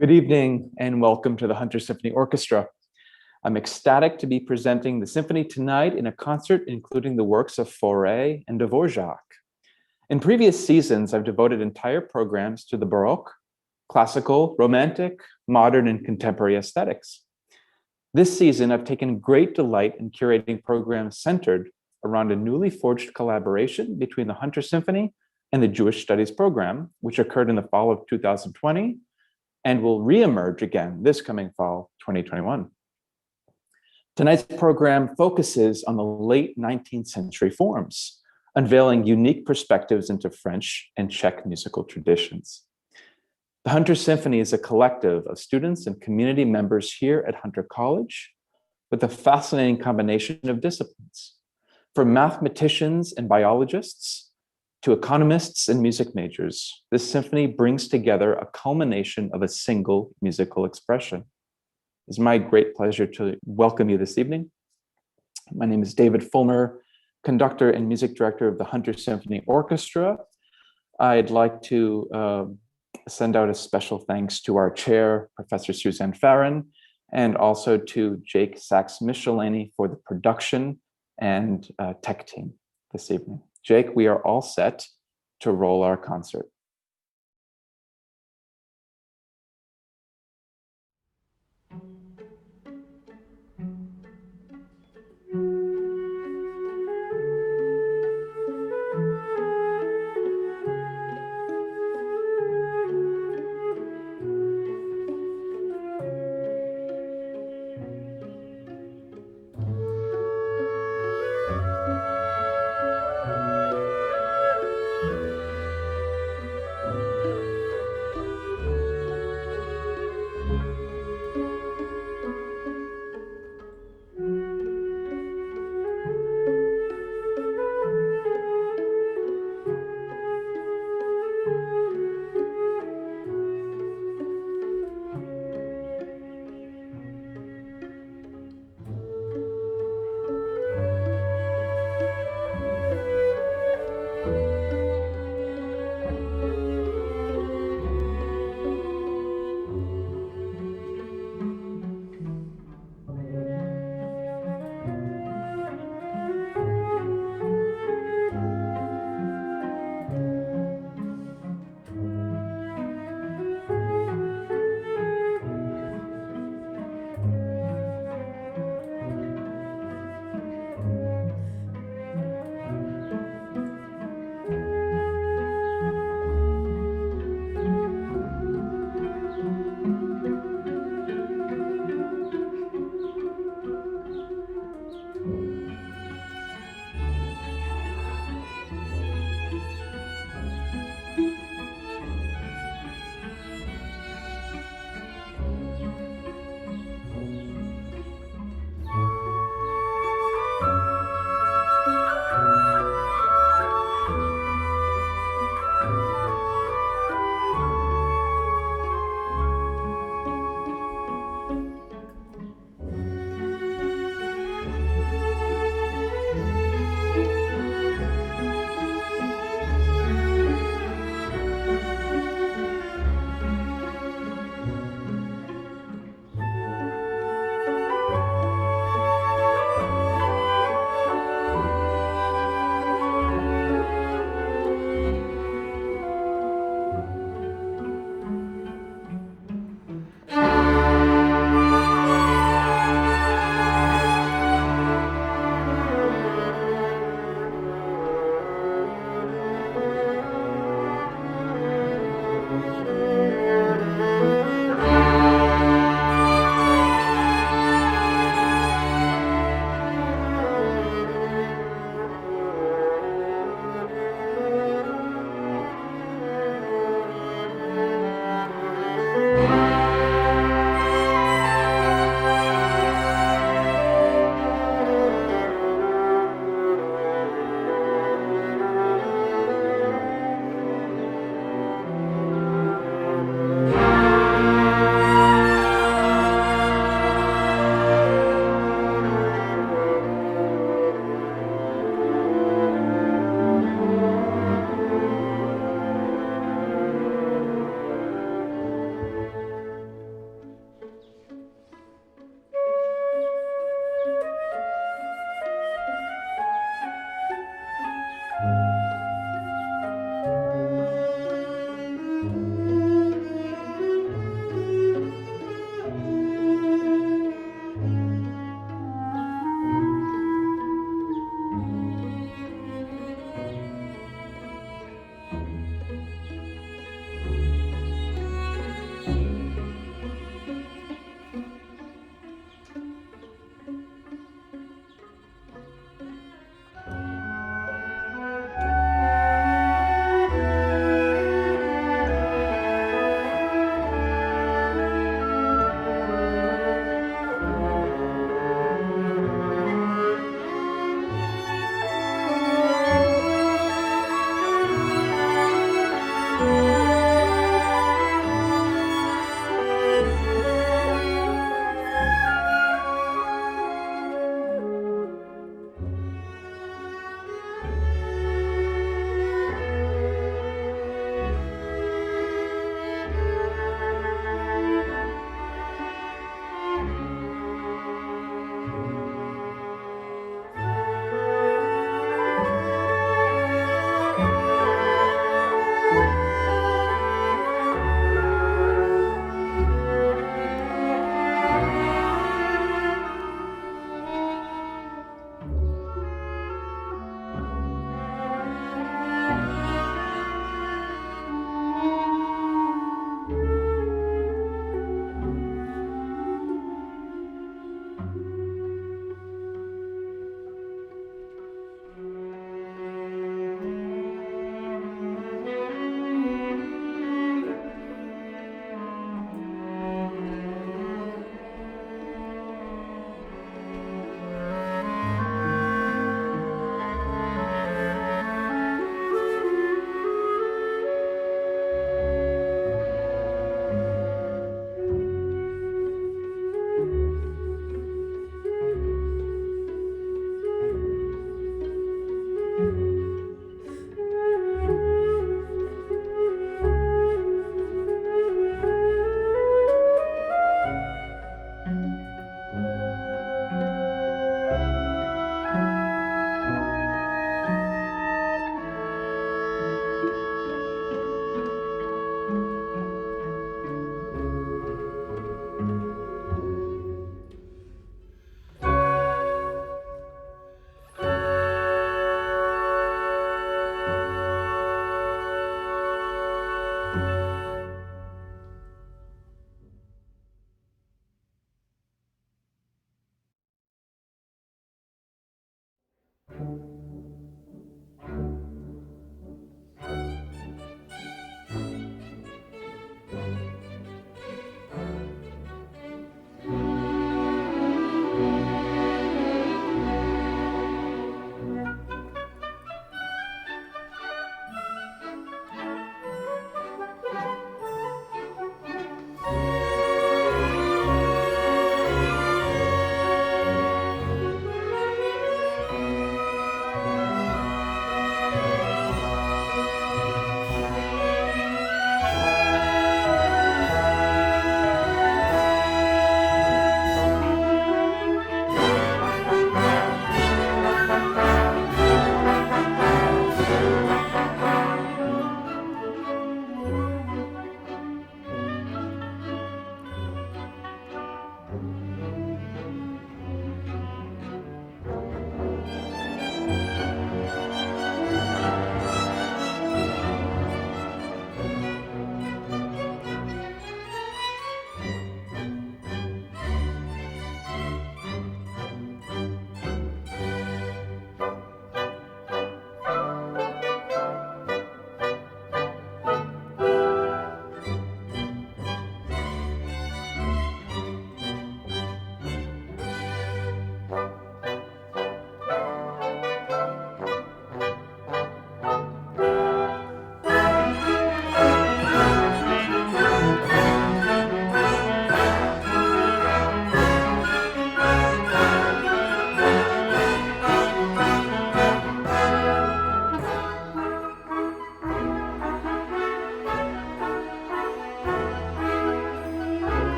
Good evening and welcome to the Hunter Symphony Orchestra. I'm ecstatic to be presenting the symphony tonight in a concert including the works of Fauré and Dvorak. In previous seasons, I've devoted entire programs to the Baroque, classical, romantic, modern, and contemporary aesthetics. This season, I've taken great delight in curating programs centered around a newly forged collaboration between the Hunter Symphony and the Jewish Studies program, which occurred in the fall of 2020 and will reemerge again this coming fall, 2021. Tonight's program focuses on the late 19th century forms, unveiling unique perspectives into French and Czech musical traditions. The Hunter Symphony is a collective of students and community members here at Hunter College with a fascinating combination of disciplines, from mathematicians and biologists to economists and music majors. This symphony brings together a culmination of a single musical expression. It's my great pleasure to welcome you this evening. My name is David Fulmer, conductor and music director of the Hunter Symphony Orchestra. I'd like to send out a special thanks to our chair, Professor Suzanne Farron, and also to Jake Sachs-Michelini for the production and tech team this evening. Jake, we are all set to roll our concert.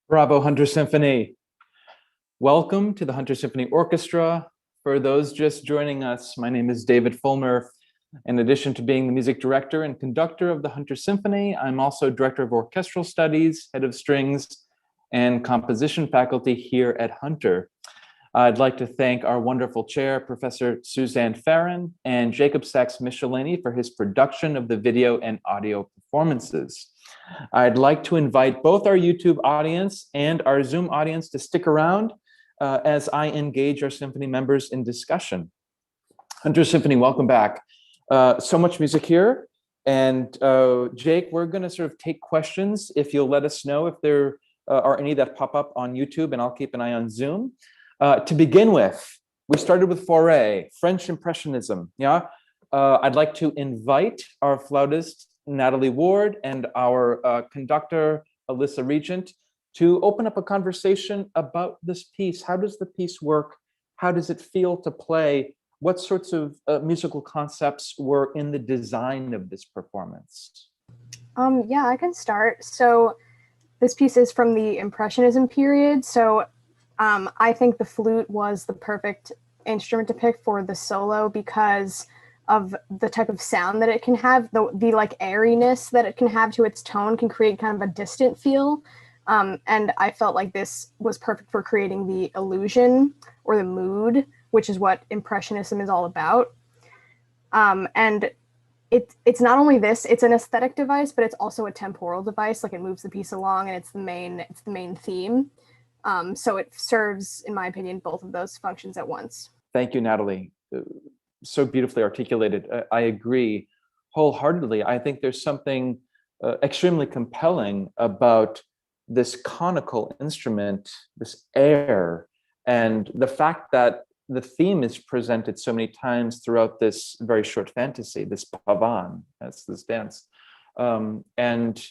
Bravo, Hunter Symphony. Welcome to the Hunter Symphony Orchestra. For those just joining us, my name is David Fulmer. In addition to being the music director and conductor of the Hunter Symphony, I'm also director of orchestral studies, head of strings, and composition faculty here at Hunter. I'd like to thank our wonderful chair, Professor Suzanne Farron, and Jacob Sachs-Michelini for his production of the video and audio performances. I'd like to invite both our YouTube audience and our Zoom audience to stick around as I engage our symphony members in discussion. Hunter Symphony, welcome back. So much music here. And Jake, we're going to sort of take questions if you'll let us know if there are any that pop up on YouTube, and I'll keep an eye on Zoom. To begin with, we started with Fauré, French Impressionism. Yeah, I'd like to invite our flautist, Natalie Ward, and our conductor, Alyssa Regent, to open up a conversation about this piece. How does the piece work? How does it feel to play? What sorts of musical concepts were in the design of this performance? Yeah, I can start. So this piece is from the Impressionism period. So I think the flute was the perfect instrument to pick for the solo because of the type of sound that it can have, the like airiness that it can have to its tone can create kind of a distant feel. And I felt like this was perfect for creating the illusion or the mood, which is what Impressionism is all about. And it's not only this, it's an aesthetic device, but it's also a temporal device. Like it moves the piece along and it's the main theme. So it serves, in my opinion, both of those functions at once. Thank you, Natalie. So beautifully articulated. I agree wholeheartedly. I think there's something extremely compelling about this conical instrument, this air, and the fact that the theme is presented so many times throughout this very short fantasy, this pavane, that's this dance. And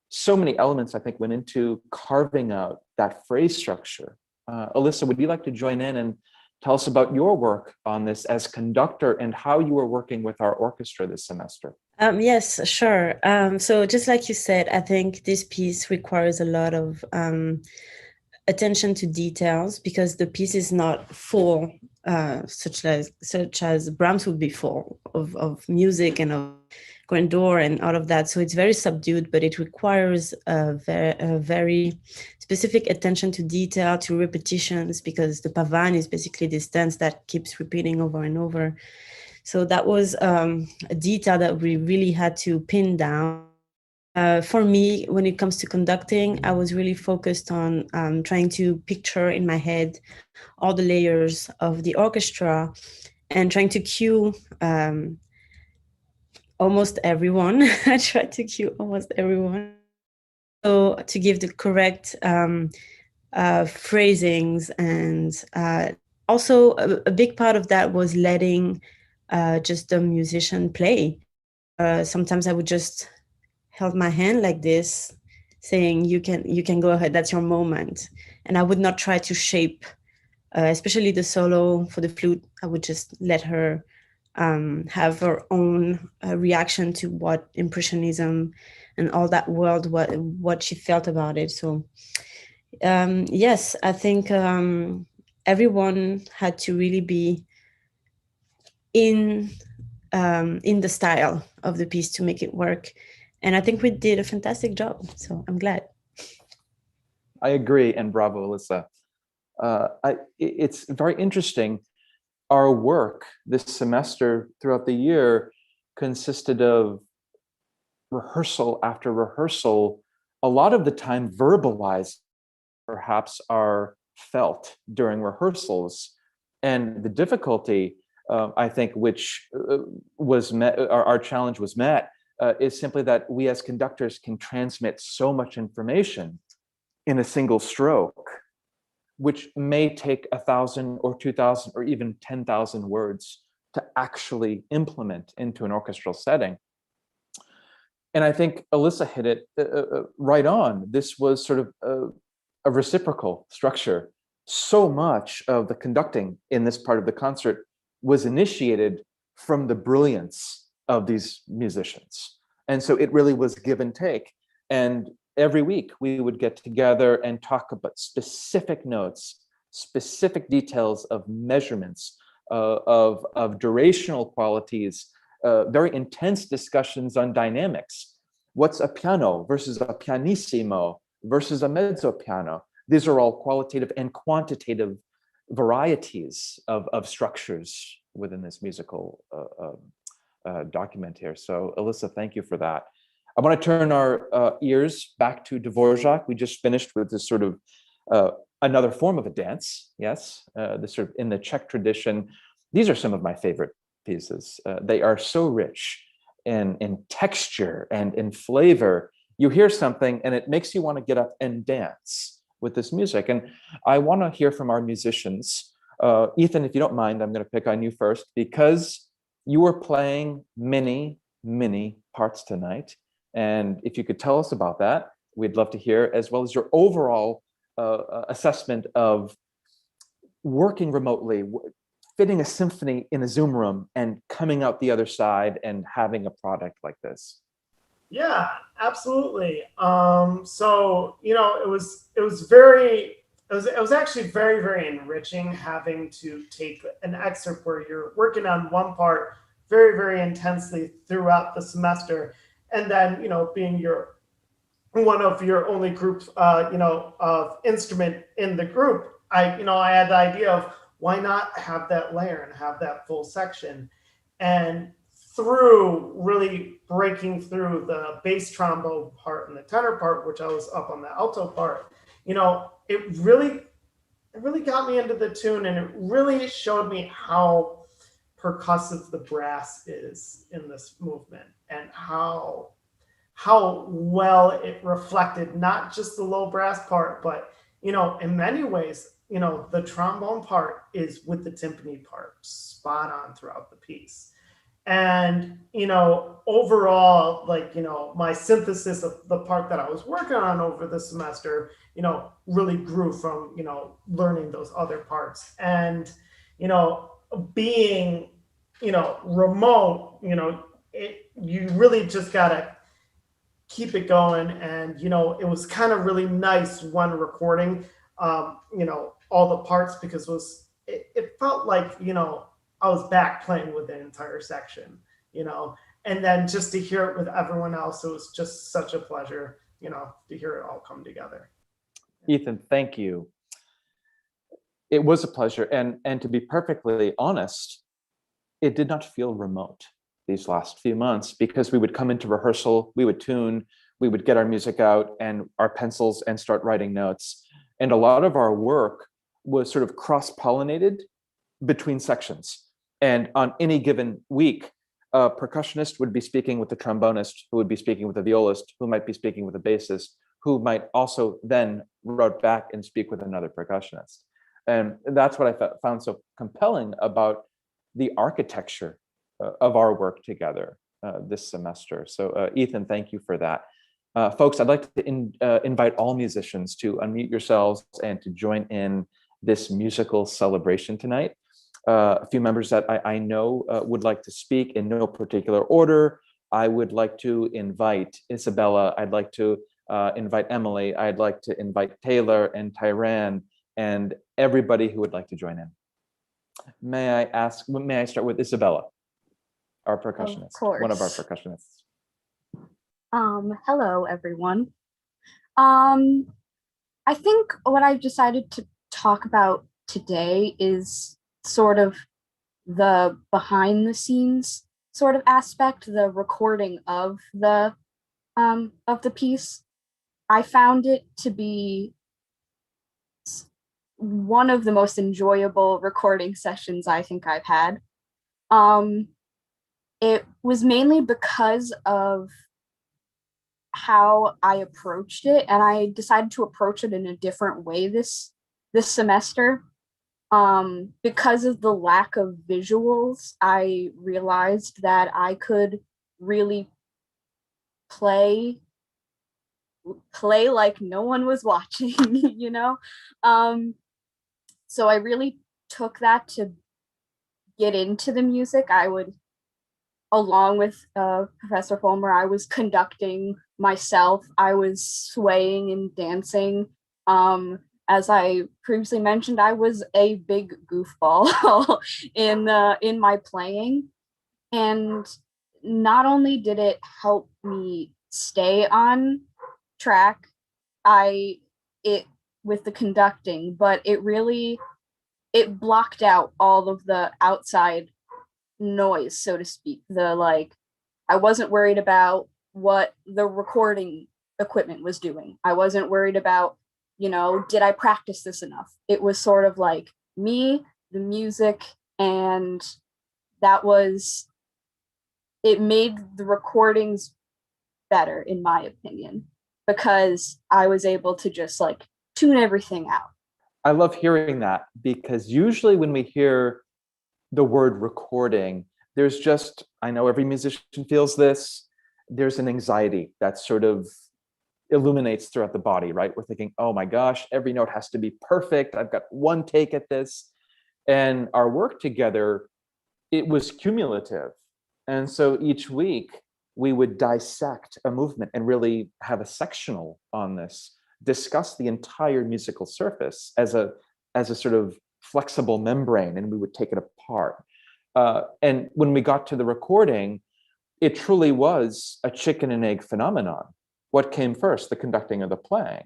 so many elements, I think, went into carving out that phrase structure. Alyssa, would you like to join in and tell us about your work on this as conductor and how you were working with our orchestra this semester? Yes, sure. So just like you said, I think this piece requires a lot of attention to details because the piece is not full, such as Brahms would be full of music and of grandeur and all of that. So it's very subdued, but it requires a very specific attention to detail, to repetitions, because the pavane is basically this dance that keeps repeating over and over. So that was a detail that we really had to pin down. For me, when it comes to conducting, I was really focused on trying to picture in my head all the layers of the orchestra and trying to cue almost everyone. I tried to cue almost everyone. So to give the correct phrasings, and also a big part of that was letting just the musician play. Sometimes I would just hold my hand like this, saying, you can go ahead, that's your moment. And I would not try to shape, especially the solo for the flute. I would just let her have her own reaction to what Impressionism and all that world, what she felt about it. So yes, I think everyone had to really be in the style of the piece to make it work. And I think we did a fantastic job. So I'm glad. I agree, and bravo, Alyssa. It's very interesting. Our work this semester throughout the year consisted of rehearsal after rehearsal, a lot of the time verbalized, perhaps are felt during rehearsals. And the difficulty, I think, which was met, our challenge was met, is simply that we as conductors can transmit so much information in a single stroke, which may take 1,000 or 2,000 or even 10,000 words to actually implement into an orchestral setting. And I think Alyssa hit it right on. This was sort of a reciprocal structure. So much of the conducting in this part of the concert was initiated from the brilliance of these musicians. And so it really was give and take. And every week we would get together and talk about specific notes, specific details of measurements, of durational qualities, very intense discussions on dynamics. What's a piano versus a pianissimo versus a mezzo piano? These are all qualitative and quantitative varieties of structures within this musical document here. So Alyssa, thank you for that. I want to turn our ears back to Dvorak. We just finished with this sort of another form of a dance, yes, this sort of in the Czech tradition. These are some of my favorite pieces. They are so rich in texture and in flavor. You hear something and it makes you want to get up and dance with this music. And I want to hear from our musicians. Ethan, if you don't mind, I'm going to pick on you first, because you were playing many, many parts tonight. And if you could tell us about that, we'd love to hear, as well as your overall assessment of working remotely, fitting a symphony in a Zoom room and coming out the other side and having a product like this. Yeah, absolutely. So, it was actually very, very enriching having to take an excerpt where you're working on one part very, very intensely throughout the semester, and then, being one of your only groups, of instrument in the group. I had the idea of why not have that layer and have that full section, and through really breaking through the bass trombone part and the tenor part, which I was up on the alto part, it really got me into the tune, and it really showed me how percussive the brass is in this movement, and how well it reflected not just the low brass part, but in many ways, the trombone part is with the timpani part spot on throughout the piece. And overall, my synthesis of the part that I was working on over the semester, really grew from learning those other parts. And being remote, you really just gotta keep it going. And it was kind of really nice when recording all the parts, because it felt like I was back playing with the entire section, and then just to hear it with everyone else, it was just such a pleasure, to hear it all come together. Ethan, thank you. It was a pleasure, and to be perfectly honest, it did not feel remote these last few months, because we would come into rehearsal, we would tune, we would get our music out and our pencils and start writing notes. And a lot of our work was sort of cross-pollinated between sections. And on any given week, a percussionist would be speaking with the trombonist, who would be speaking with the violist, who might be speaking with the bassist, who might also then write back and speak with another percussionist. And that's what I found so compelling about the architecture of our work together this semester. So Ethan, thank you for that. Folks, I'd like to invite all musicians to unmute yourselves and to join in this musical celebration tonight. A few members that I know would like to speak in no particular order. I would like to invite Isabella. I'd like to invite Emily. I'd like to invite Taylor and Tyran and everybody who would like to join in. May I start with Isabella, our percussionist, of course. One of our percussionists. Hello, everyone. I think what I've decided to talk about today is sort of the behind the scenes sort of aspect, the recording of the piece. I found it to be one of the most enjoyable recording sessions I think I've had. It was mainly because of how I approached it, and I decided to approach it in a different way this semester. Because of the lack of visuals, I realized that I could really play like no one was watching, you know? So I really took that to get into the music. I would along with Professor Fulmer, I was conducting myself. I was swaying and dancing. As I previously mentioned, I was a big goofball in my playing, and not only did it help me stay on track, I it with the conducting, but it blocked out all of the outside noise, so to speak. I wasn't worried about what the recording equipment was doing. I wasn't worried about, did I practice this enough? It was sort of like me, the music, and it made the recordings better, in my opinion, because I was able to just tune everything out. I love hearing that, because usually when we hear the word recording, there's just, I know every musician feels this, there's an anxiety that sort of illuminates throughout the body, right? We're thinking, oh my gosh, every note has to be perfect. I've got one take at this. And our work together, it was cumulative. And so each week we would dissect a movement and really have a sectional on this, discuss the entire musical surface as a sort of flexible membrane, and we would take it apart. And when we got to the recording, it truly was a chicken and egg phenomenon. What came first, the conducting or the playing?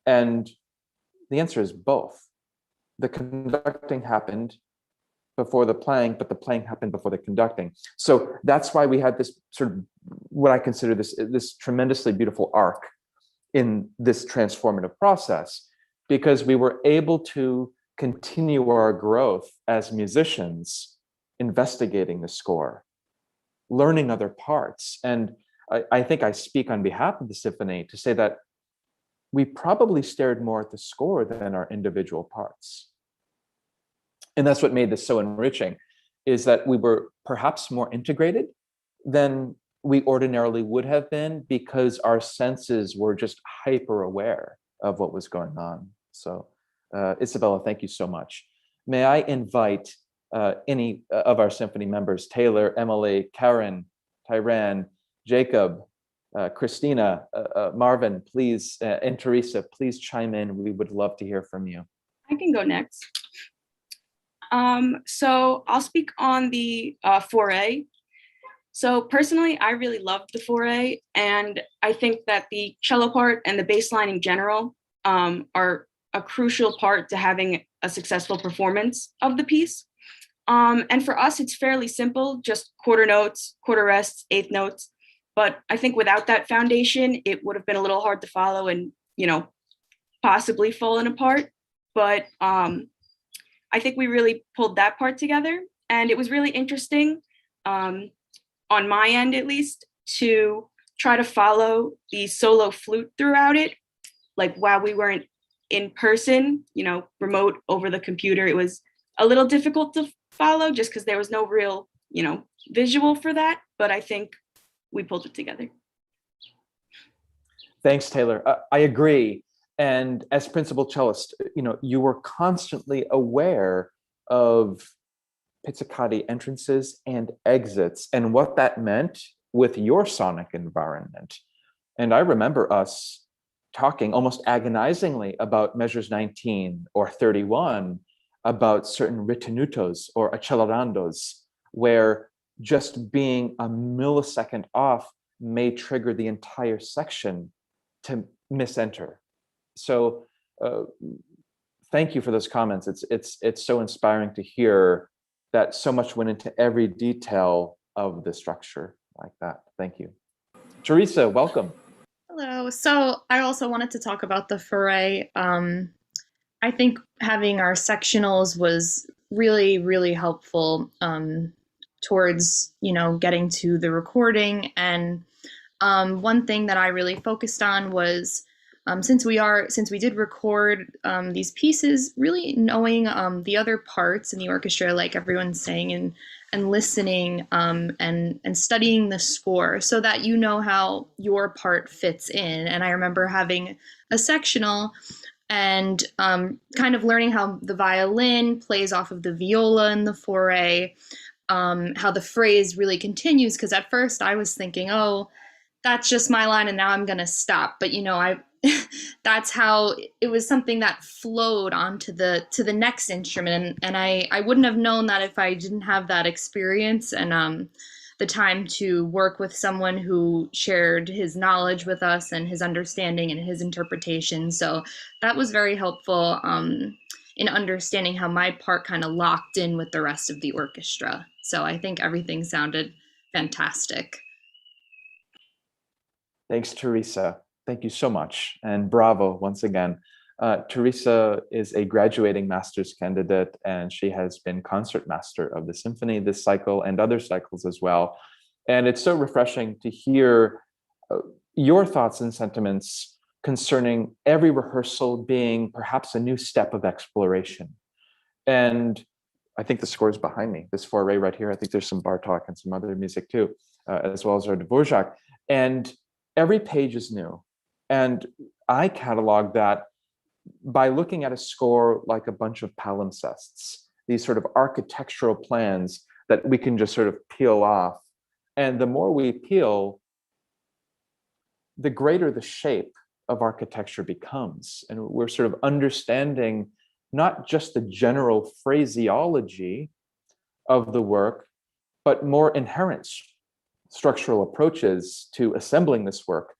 And the answer is both. The conducting happened before the playing, but the playing happened before the conducting. So that's why we had this sort of, what I consider this tremendously beautiful arc in this transformative process, because we were able to continue our growth as musicians, investigating the score, learning other parts. And I think I speak on behalf of the symphony to say that we probably stared more at the score than our individual parts. And that's what made this so enriching, is that we were perhaps more integrated than we ordinarily would have been, because our senses were just hyper aware of what was going on. So Isabella, thank you so much. May I invite any of our symphony members, Taylor, Emily, Karen, Tyran, Jacob, Christina, Marvin, please, and Teresa, please chime in. We would love to hear from you. I can go next. So I'll speak on the foray. So personally, I really loved the foray, and I think that the cello part and the bass line in general are a crucial part to having a successful performance of the piece. And for us, it's fairly simple, just quarter notes, quarter rests, eighth notes. But I think without that foundation, it would have been a little hard to follow and, possibly fallen apart. But I think we really pulled that part together. And it was really interesting, on my end at least, to try to follow the solo flute throughout it. Like while we weren't in person, remote over the computer, it was a little difficult to follow just because there was no real, visual for that. But I think we pulled it together. Thanks, Taylor. I agree. And as principal cellist, you were constantly aware of pizzicati entrances and exits and what that meant with your sonic environment. And I remember us talking almost agonizingly about measures 19 or 31, about certain ritenutos or accelerandos, where just being a millisecond off may trigger the entire section to misenter. So thank you for those comments. It's so inspiring to hear that so much went into every detail of the structure like that. Thank you. Teresa, welcome. Hello. So I also wanted to talk about the foray. I think having our sectionals was really, really helpful towards, getting to the recording. And one thing that I really focused on was, since we did record these pieces, really knowing the other parts in the orchestra, like everyone's saying, and listening and studying the score so that you know how your part fits in. And I remember having a sectional and kind of learning how the violin plays off of the viola in the foray, how the phrase really continues. Because at first I was thinking, oh, that's just my line and now I'm going to stop. But, I that's how it was, something that flowed onto the next instrument. And I wouldn't have known that if I didn't have that experience and the time to work with someone who shared his knowledge with us and his understanding and his interpretation. So that was very helpful in understanding how my part kind of locked in with the rest of the orchestra. So I think everything sounded fantastic. Thanks, Teresa. Thank you so much. And bravo once again. Teresa is a graduating master's candidate, and she has been concertmaster of the symphony this cycle and other cycles as well. And it's so refreshing to hear your thoughts and sentiments concerning every rehearsal being perhaps a new step of exploration. And I think the score is behind me, this foray right here. I think there's some Bartok and some other music too, as well as our Dvorak. And every page is new. And I catalog that by looking at a score like a bunch of palimpsests, these sort of architectural plans that we can just sort of peel off. And the more we peel, the greater the shape of architecture becomes. And we're sort of understanding not just the general phraseology of the work, but more inherent structural approaches to assembling this work.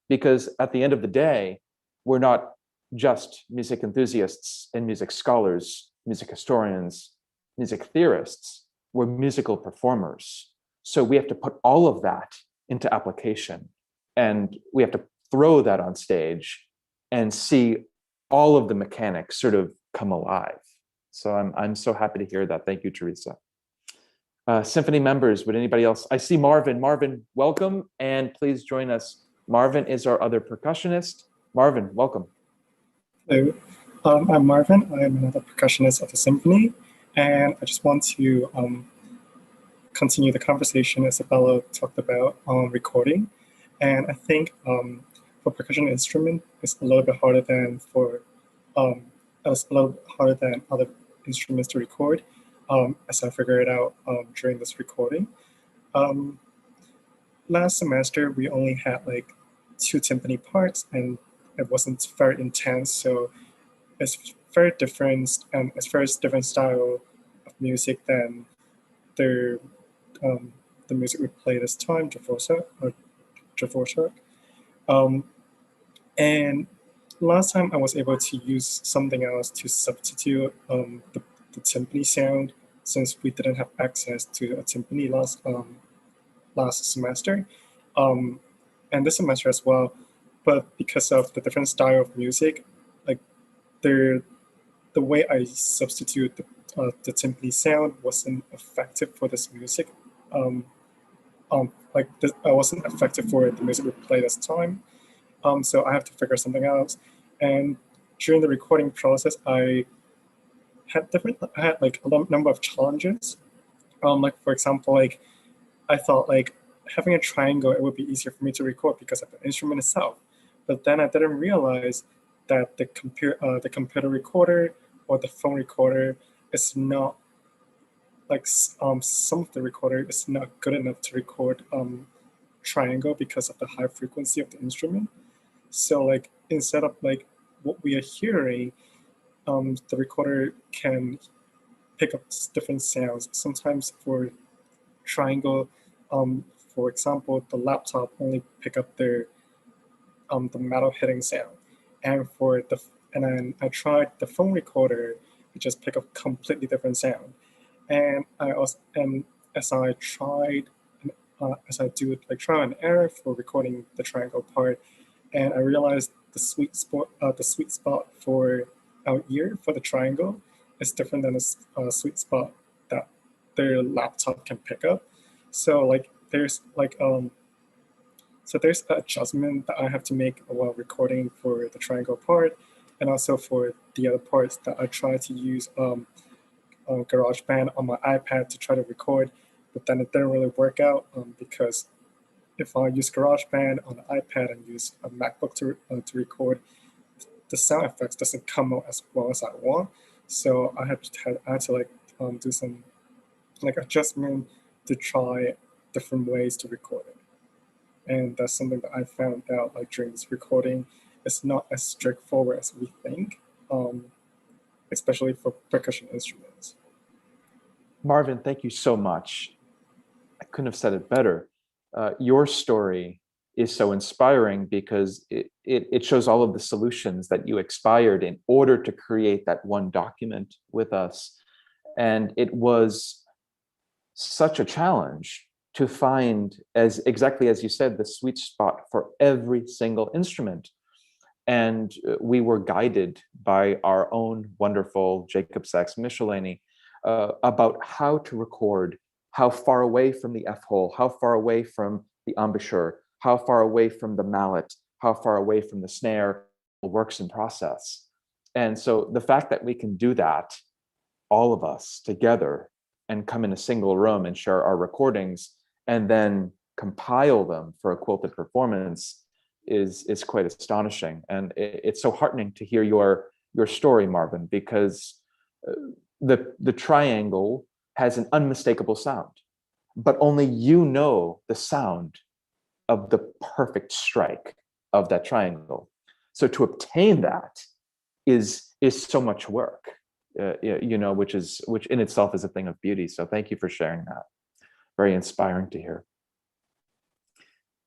Because at the end of the day, we're not just music enthusiasts and music scholars, music historians, music theorists. We're musical performers. So we have to put all of that into application. And we have to throw that on stage and see all of the mechanics sort of come alive. So I'm so happy to hear that. Thank you, Teresa. Symphony members, would anybody else? I see Marvin. Marvin, welcome, and please join us. Marvin is our other percussionist. Marvin, welcome. Hello, I'm Marvin. I'm another percussionist of the symphony, and I just want to continue the conversation Isabella talked about on recording. And I think for percussion instrument, it's a little bit harder than for other instruments to record, as I figured out during this recording. Last semester, we only had like 2 timpani parts, and it wasn't very intense. So it's very different, and it's very different style of music than the music we played this time, Dvorak. And last time I was able to use something else to substitute the timpani sound, since we didn't have access to a timpani last semester, and this semester as well. But because of the different style of music, like the way I substitute the timpani sound wasn't effective for this music. I wasn't effective for the music we played this time. So I have to figure something out. And during the recording process, I had like a number of challenges. Like for example, like I thought like having a triangle, it would be easier for me to record because of the instrument itself. But then I didn't realize that the computer recorder or the phone recorder is not like some of the recorder is not good enough to record triangle because of the high frequency of the instrument. So like instead of like what we are hearing, the recorder can pick up different sounds. Sometimes for triangle, for example, the laptop only pick up the metal hitting sound, and then I tried the phone recorder, it just pick up completely different sound. And as I do like trial and error for recording the triangle part, and I realized the sweet spot for our ear for the triangle is different than the sweet spot that their laptop can pick up. So like there's an adjustment that I have to make while recording for the triangle part, and also for the other parts that I try to use GarageBand on my iPad to try to record, but then it didn't really work out because if I use GarageBand on the iPad and use a MacBook to record, the sound effects doesn't come out as well as I want. So I had to like do some like adjustment to try different ways to record it. And that's something that I found out like during this recording. It's not as straightforward as we think, especially for percussion instruments. Marvin, thank you so much. I couldn't have said it better. Your story is so inspiring because it shows all of the solutions that you expired in order to create that one document with us. And it was such a challenge to find, as exactly as you said, the sweet spot for every single instrument. And we were guided by our own wonderful Jacob Sachs-Michelini about how to record, how far away from the F-hole, how far away from the embouchure, how far away from the mallet, how far away from the snare works in process. And so the fact that we can do that, all of us together, and come in a single room and share our recordings and then compile them for a quilted performance is quite astonishing. And it's so heartening to hear your story, Marvin, because the triangle has an unmistakable sound, but only you know the sound of the perfect strike of that triangle. So to obtain that is so much work, which in itself is a thing of beauty. So thank you for sharing that. Very inspiring to hear.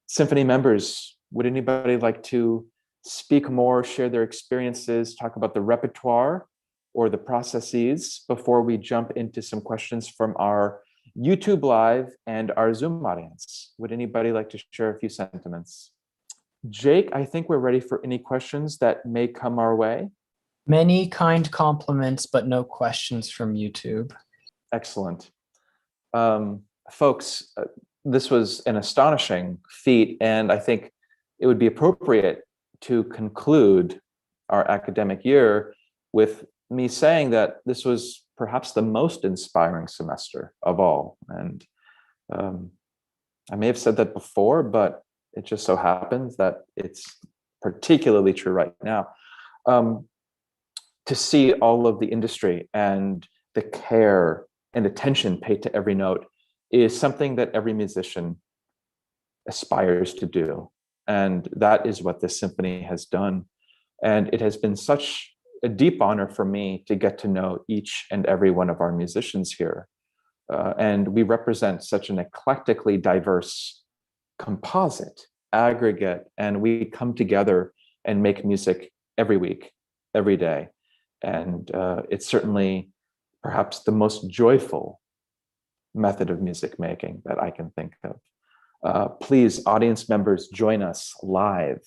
Symphony members, would anybody like to speak more, share their experiences, talk about the repertoire or the processes before we jump into some questions from our YouTube Live and our Zoom audience? Would anybody like to share a few sentiments? Jake, I think we're ready for any questions that may come our way. Many kind compliments, but no questions from YouTube. Excellent. Folks, this was an astonishing feat, and I think it would be appropriate to conclude our academic year with me saying that this was perhaps the most inspiring semester of all. And I may have said that before, but it just so happens that it's particularly true right now. To see all of the industry and the care and attention paid to every note is something that every musician aspires to do. And that is what this symphony has done. And it has been such a deep honor for me to get to know each and every one of our musicians here. And we represent such an eclectically diverse composite, aggregate, and we come together and make music every week, every day. And it's certainly perhaps the most joyful method of music making that I can think of. Please, audience members, join us live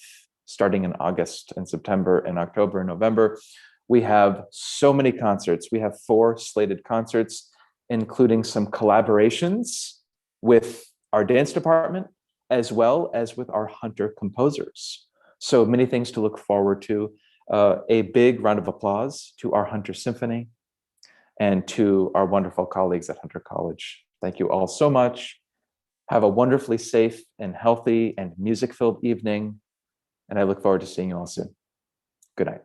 starting in August and September and October and November. We have so many concerts. We have 4 slated concerts, including some collaborations with our dance department, as well as with our Hunter composers. So many things to look forward to. A big round of applause to our Hunter Symphony and to our wonderful colleagues at Hunter College. Thank you all so much. Have a wonderfully safe and healthy and music-filled evening. And I look forward to seeing you all soon. Good night.